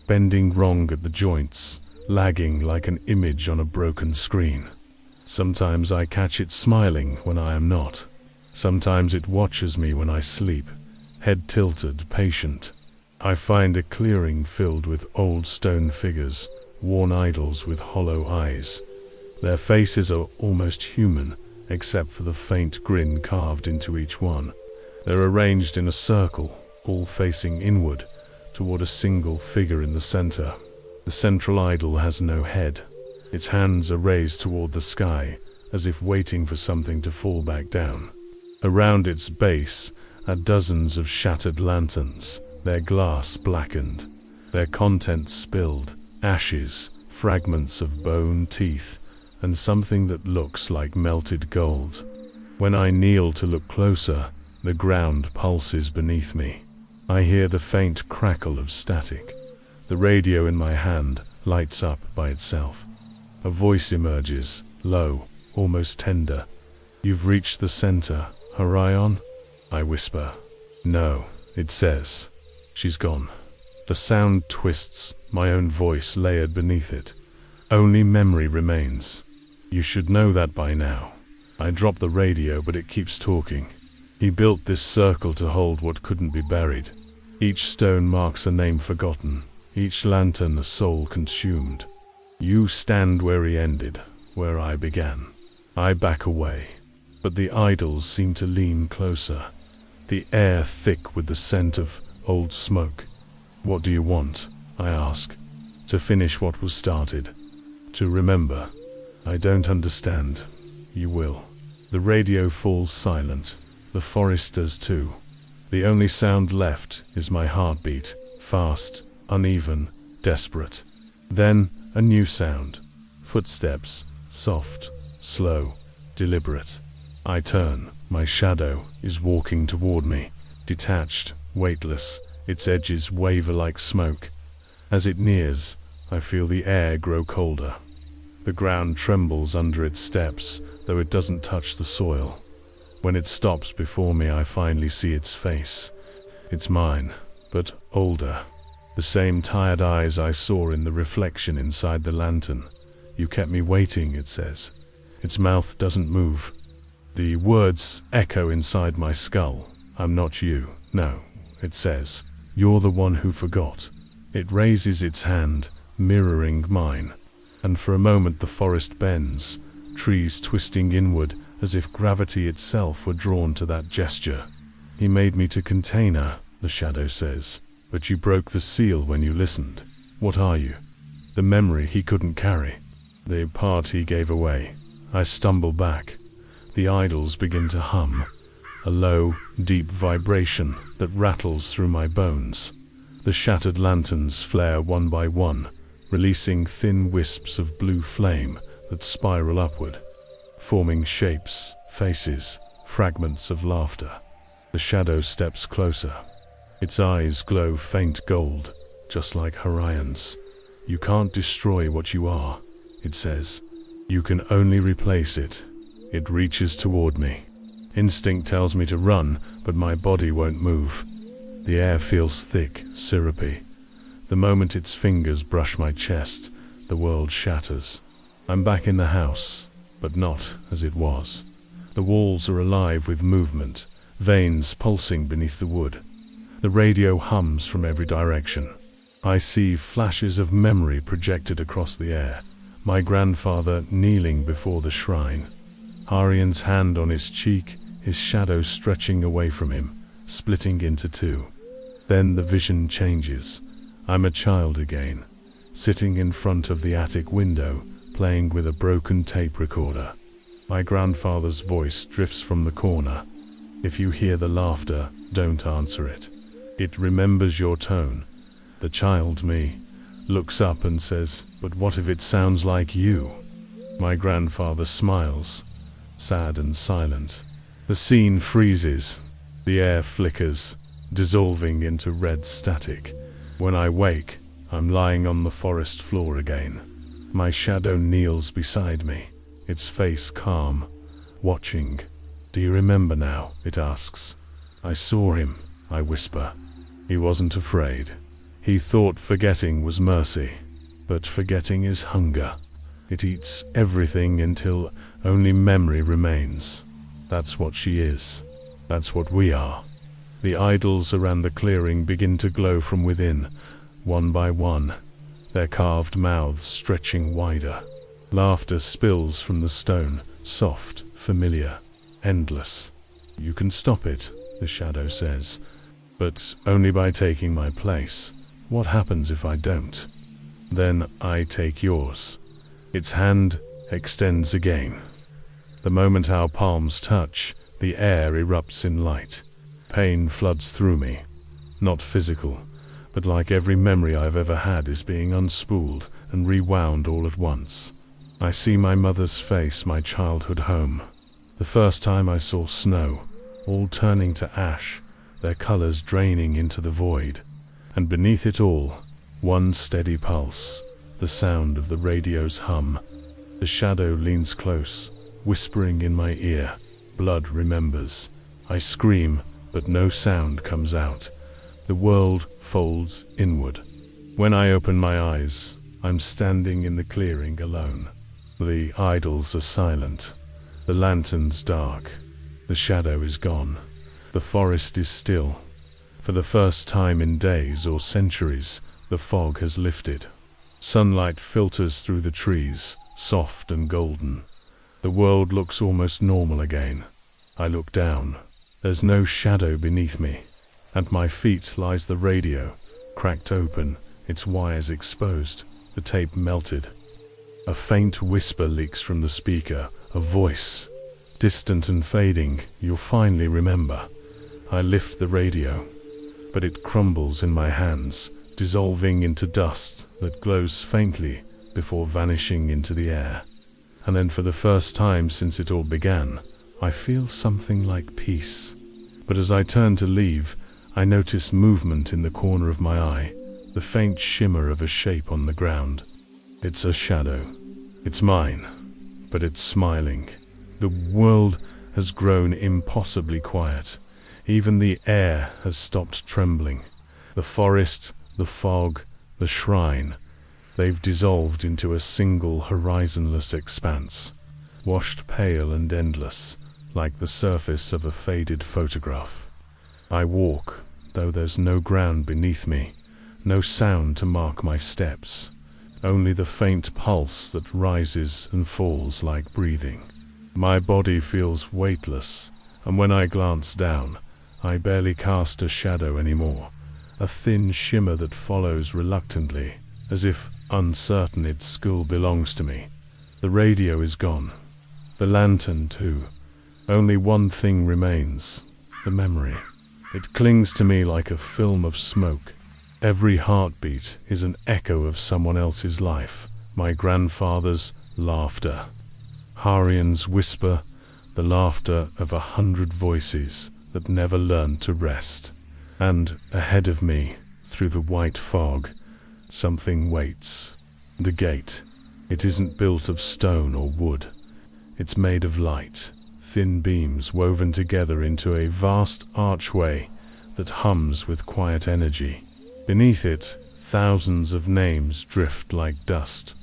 bending wrong at the joints, lagging like an image on a broken screen. Sometimes I catch it smiling when I am not. Sometimes it watches me when I sleep, head tilted, patient. I find a clearing filled with old stone figures, worn idols with hollow eyes. Their faces are almost human, except for the faint grin carved into each one. They're arranged in a circle, all facing inward, toward a single figure in the center. The central idol has no head. Its hands are raised toward the sky, as if waiting for something to fall back down. Around its base are dozens of shattered lanterns, their glass blackened, their contents spilled, ashes, fragments of bone, teeth, and something that looks like melted gold. When I kneel to look closer, the ground pulses beneath me. I hear the faint crackle of static. The radio in my hand lights up by itself. A voice emerges, low, almost tender. "You've reached the center, Orion?" I whisper. "No," it says. "She's gone." The sound twists, my own voice layered beneath it. "Only memory remains. You should know that by now." I drop the radio, but it keeps talking. "He built this circle to hold what couldn't be buried. Each stone marks a name forgotten, each lantern a soul consumed. You stand where he ended, where I began." I back away, but the idols seem to lean closer, the air thick with the scent of old smoke. "What do you want?" I ask. "To finish what was started. To remember." "I don't understand." "You will." The radio falls silent. The forest does too. The only sound left is my heartbeat, fast, uneven, desperate. Then a new sound. Footsteps, soft, slow, deliberate. I turn. My shadow is walking toward me, detached, weightless, its edges waver like smoke. As it nears, I feel the air grow colder. The ground trembles under its steps, though it doesn't touch the soil. When it stops before me, I finally see its face. It's mine, but older. The same tired eyes I saw in the reflection inside the lantern. "You kept me waiting," it says. Its mouth doesn't move. The words echo inside my skull. "I'm not you." "No," it says. "You're the one who forgot." It raises its hand, mirroring mine, and for a moment the forest bends, trees twisting inward as if gravity itself were drawn to that gesture. "He made me to contain her," the shadow says, "but you broke the seal when you listened. What are you?" "The memory he couldn't carry. The part he gave away." I stumble back. The idols begin to hum, a low, deep vibration that rattles through my bones. The shattered lanterns flare one by one, releasing thin wisps of blue flame that spiral upward, forming shapes, faces, fragments of laughter. The shadow steps closer. Its eyes glow faint gold, just like Orion's. "You can't destroy what you are," it says. "You can only replace it." It reaches toward me. Instinct tells me to run, but my body won't move. The air feels thick, syrupy. The moment its fingers brush my chest, the world shatters. I'm back in the house, but not as it was. The walls are alive with movement, veins pulsing beneath the wood. The radio hums from every direction. I see flashes of memory projected across the air. My grandfather kneeling before the shrine. Orion's hand on his cheek, his shadow stretching away from him, splitting into two. Then the vision changes. I'm a child again, sitting in front of the attic window, playing with a broken tape recorder. My grandfather's voice drifts from the corner. "If you hear the laughter, don't answer it. It remembers your tone." The child me looks up and says, "But what if it sounds like you?" My grandfather smiles, sad and silent. The scene freezes. The air flickers, dissolving into red static. When I wake, I'm lying on the forest floor again. My shadow kneels beside me, its face calm, watching. "Do you remember now?" it asks. "I saw him," I whisper. "He wasn't afraid. He thought forgetting was mercy. But forgetting is hunger. It eats everything until only memory remains. That's what she is. That's what we are." The idols around the clearing begin to glow from within, one by one, their carved mouths stretching wider. Laughter spills from the stone, soft, familiar, endless. "You can stop it," the shadow says, "but only by taking my place. What happens if I don't?" Then I take yours. Its hand extends again. The moment our palms touch, the air erupts in light. Pain floods through me. Not physical, but like every memory I've ever had is being unspooled and rewound all at once. I see my mother's face, my childhood home. The first time I saw snow, all turning to ash, their colors draining into the void. And beneath it all, one steady pulse, the sound of the radio's hum. The shadow leans close, whispering in my ear. Blood remembers. I scream, but no sound comes out. The world folds inward. When I open my eyes, I'm standing in the clearing alone. The idols are silent. The lantern's dark. The shadow is gone. The forest is still. For the first time in days or centuries, the fog has lifted. Sunlight filters through the trees, soft and golden. The world looks almost normal again. I look down. There's no shadow beneath me. At my feet lies the radio, cracked open, its wires exposed, the tape melted. A faint whisper leaks from the speaker, a voice. Distant and fading, you'll finally remember. I lift the radio, but it crumbles in my hands, dissolving into dust that glows faintly before vanishing into the air. And then for the first time since it all began, I feel something like peace. But as I turn to leave, I notice movement in the corner of my eye, the faint shimmer of a shape on the ground. It's a shadow. It's mine, but it's smiling. The world has grown impossibly quiet. Even the air has stopped trembling. The forest, the fog, the shrine, they've dissolved into a single horizonless expanse, washed pale and endless, like the surface of a faded photograph. I walk, though there's no ground beneath me, no sound to mark my steps, only the faint pulse that rises and falls like breathing. My body feels weightless, and when I glance down, I barely cast a shadow anymore, a thin shimmer that follows reluctantly, as if uncertain its school belongs to me. The radio is gone, the lantern too. Only one thing remains, the memory. It clings to me like a film of smoke. Every heartbeat is an echo of someone else's life, my grandfather's laughter, Harian's whisper, the laughter of 100 voices that never learned to rest. And ahead of me, through the white fog, something waits. The gate. It isn't built of stone or wood. It's made of light, thin beams woven together into a vast archway that hums with quiet energy. Beneath it, thousands of names drift like dust,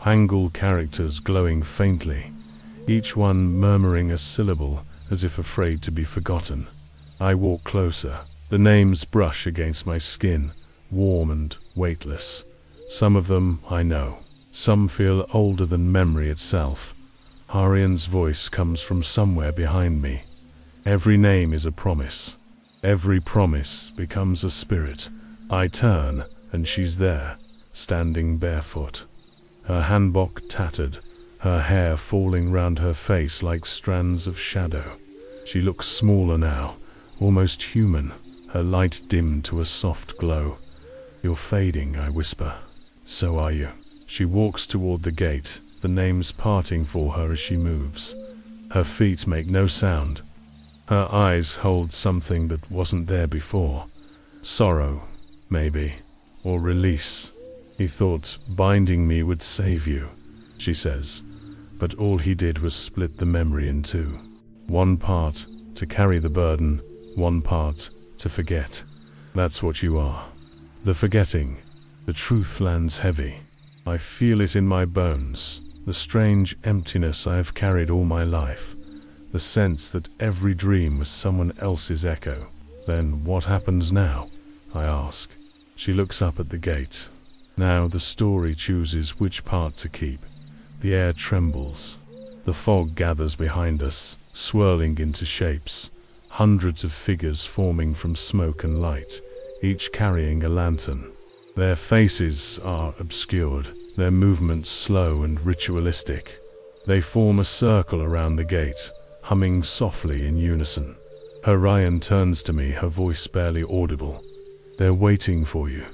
Hangul characters glowing faintly, each one murmuring a syllable as if afraid to be forgotten. I walk closer. The names brush against my skin, warm and weightless. Some of them I know. Some feel older than memory itself. Harian's voice comes from somewhere behind me. Every name is a promise. Every promise becomes a spirit. I turn, and she's there, standing barefoot. Her hanbok tattered, her hair falling round her face like strands of shadow. She looks smaller now, almost human, her light dimmed to a soft glow. "You're fading," I whisper. "So are you." She walks toward the gate, the names parting for her as she moves. Her feet make no sound. Her eyes hold something that wasn't there before. Sorrow, maybe, or release. "He thought binding me would save you," she says, but all he did was split the memory in two. One part to carry the burden, one part to forget. That's what you are. The forgetting. The truth lands heavy. I feel it in my bones, the strange emptiness I have carried all my life, the sense that every dream was someone else's echo. "Then what happens now?" I ask. She looks up at the gate. Now the story chooses which part to keep. The air trembles. The fog gathers behind us, swirling into shapes. Hundreds of figures forming from smoke and light, each carrying a lantern. Their faces are obscured, their movements slow and ritualistic. They form a circle around the gate, humming softly in unison. Orion turns to me, her voice barely audible. They're waiting for you.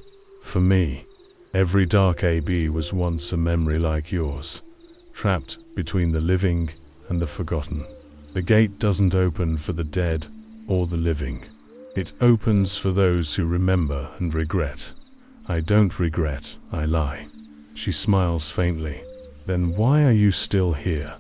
For me. Every dark AB was once a memory like yours, trapped between the living and the forgotten. The gate doesn't open for the dead or the living. It opens for those who remember and regret. I don't regret, I lie. She smiles faintly. Then why are you still here?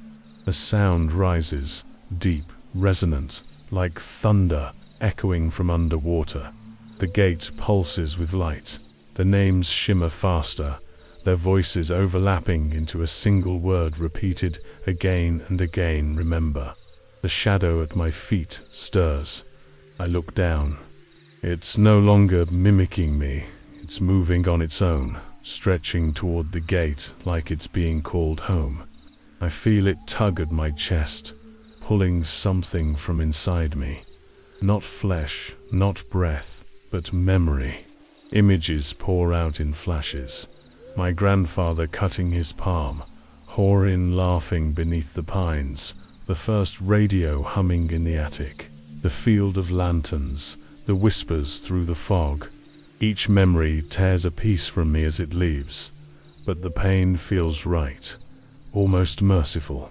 A sound rises, deep, resonant, like thunder echoing from underwater. The gate pulses with light. The names shimmer faster, their voices overlapping into a single word repeated again and again. Remember. The shadow at my feet stirs. I look down. It's no longer mimicking me. It's moving on its own, stretching toward the gate like it's being called home. I feel it tug at my chest, pulling something from inside me. Not flesh, not breath, but memory. Images pour out in flashes. My grandfather cutting his palm, Horin laughing beneath the pines, the first radio humming in the attic, the field of lanterns, the whispers through the fog. Each memory tears a piece from me as it leaves, but the pain feels right, almost merciful.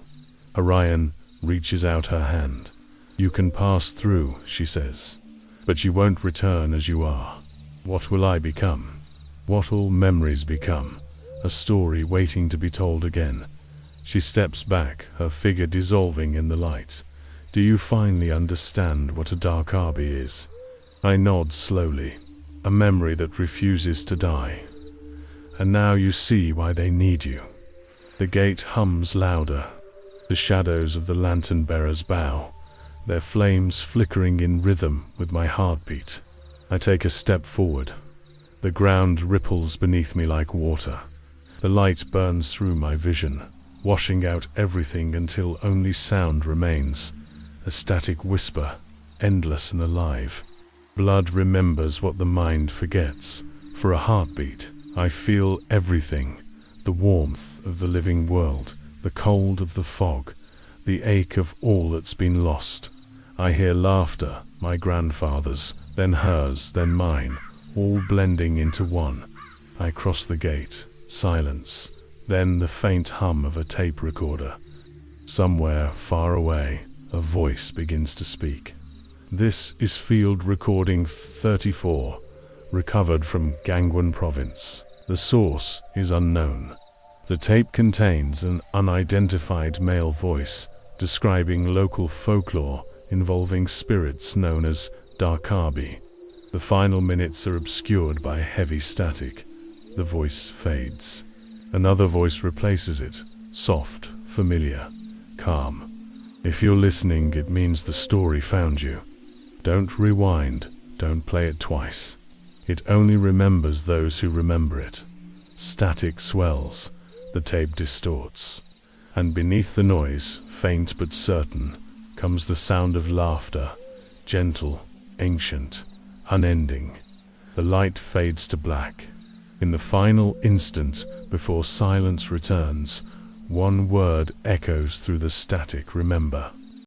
Orion reaches out her hand. You can pass through, she says, but you won't return as you are. What will I become? What will memories become? A story waiting to be told again. She steps back, her figure dissolving in the light. Do you finally understand what a dark arby is? I nod slowly. A memory that refuses to die. And now you see why they need you. The gate hums louder. The shadows of the lantern bearers bow, their flames flickering in rhythm with my heartbeat. I take a step forward. The ground ripples beneath me like water. The light burns through my vision, washing out everything until only sound remains. A static whisper, endless and alive. Blood remembers what the mind forgets. For a heartbeat, I feel everything. The warmth of the living world, the cold of the fog, the ache of all that's been lost. I hear laughter, my grandfather's, then hers, then mine, all blending into one. I cross the gate, silence, then the faint hum of a tape recorder. Somewhere far away, a voice begins to speak. This is field recording 34, recovered from Gangwon province. The source is unknown. The tape contains an unidentified male voice describing local folklore involving spirits known as Darkabi. The final minutes are obscured by heavy static. The voice fades. Another voice replaces it, soft, familiar, calm. If you're listening, it means the story found you. Don't rewind, don't play it twice. It only remembers those who remember it. Static swells, the tape distorts. And beneath the noise, faint but certain, comes the sound of laughter, gentle, ancient, unending. The light fades to black. In the final instant, before silence returns, one word echoes through the static: remember.